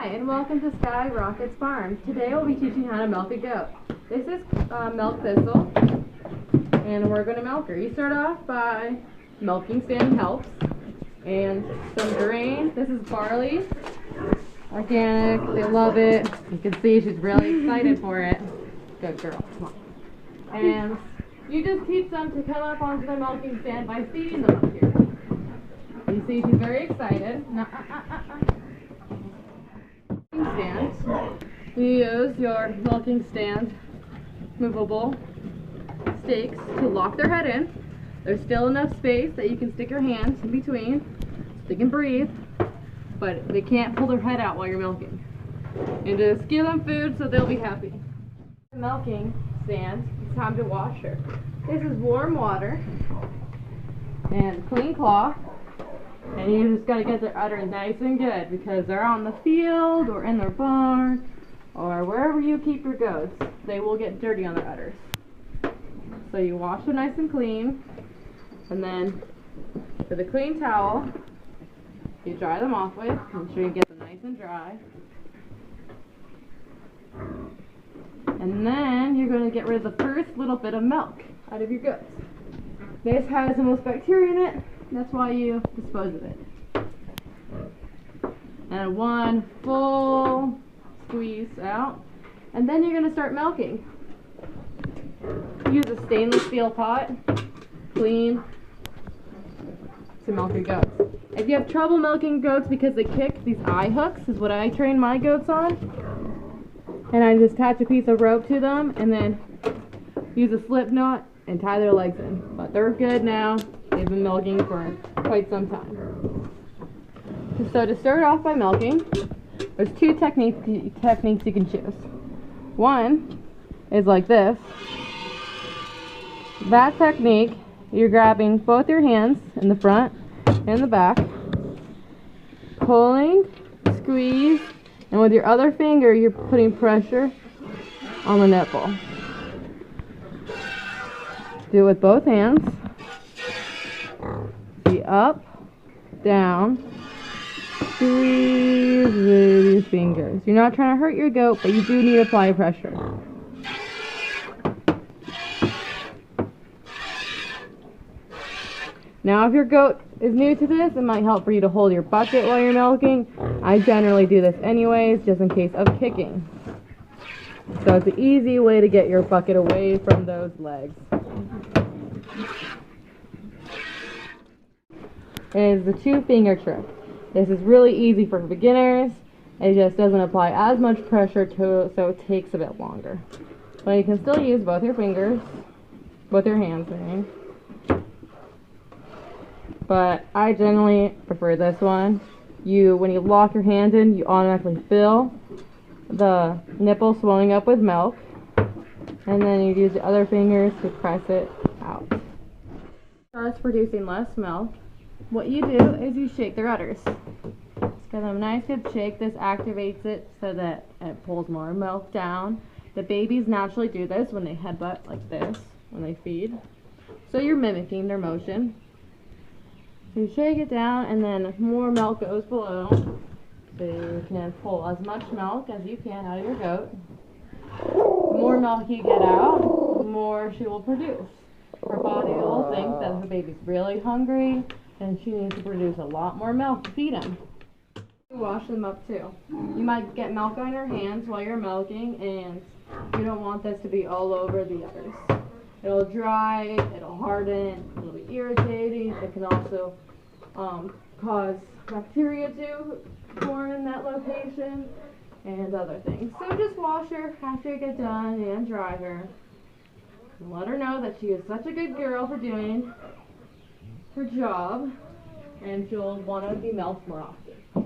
Hi, and welcome to Sky Rockets Farm. Today we'll be teaching you how to milk a goat. This is Milk Thistle, and we're going to milk her. You start off by milking stand helps and some grain. This is barley, organic. They love it. You can see she's really excited for it. Good girl, come on. And you just teach them to come up onto the milking stand by feeding them up here. You see she's very excited. Stand. You use your milking stand movable stakes to lock their head in. There's still enough space that you can stick your hands in between so they can breathe, but they can't pull their head out while you're milking. And just give them food so they'll be happy. The milking stand, it's time to wash her. This is warm water and clean cloth. And you just got to get their udder nice and good because they're on the field or in their barn or wherever you keep your goats. They will get dirty on their udders. So you wash them nice and clean, and then with a clean towel you dry them off with. Make sure you get them nice and dry. And then you're going to get rid of the first little bit of milk out of your goats. This has the most bacteria in it. That's why you dispose of it. And one full squeeze out. And then you're going to start milking. Use a stainless steel pot, clean, to milk your goats. If you have trouble milking goats because they kick, these eye hooks is what I train my goats on. And I just attach a piece of rope to them and then use a slip knot and tie their legs in. But they're good now. They've been milking for quite some time. So to start off by milking, there's two techniques you can choose. One is like this. That technique, you're grabbing both your hands in the front and the back, pulling, squeeze, and with your other finger you're putting pressure on the nipple. Do it with both hands. See, up, down, squeeze with your fingers. You're not trying to hurt your goat, but you do need to apply pressure. Now if your goat is new to this, it might help for you to hold your bucket while you're milking. I generally do this anyways, just in case of kicking. So it's an easy way to get your bucket away from those legs. Is the two finger trick. This is really easy for beginners. It just doesn't apply as much pressure to, so it takes a bit longer. But you can still use both your fingers, both your hands, I mean. But I generally prefer this one. When you lock your hand in, you automatically fill the nipple swelling up with milk, and then you use the other fingers to press it out. Starts producing less milk. What you do is you shake their udders. Just give them a nice good shake. This activates it so that it pulls more milk down. The babies naturally do this when they headbutt like this, when they feed. So you're mimicking their motion. You shake it down and then more milk goes below. So you can pull as much milk as you can out of your goat. The more milk you get out, the more she will produce. Her body will think that the baby's really hungry and she needs to produce a lot more milk to feed him. You wash them up too. You might get milk on your hands while you're milking, and you don't want this to be all over the udders. It'll dry, it'll harden, it'll be irritating. It can also cause bacteria to form in that location and other things. So just wash her after you get done and dry her. And let her know that she is such a good girl for doing her job, and she'll want to be milked more often.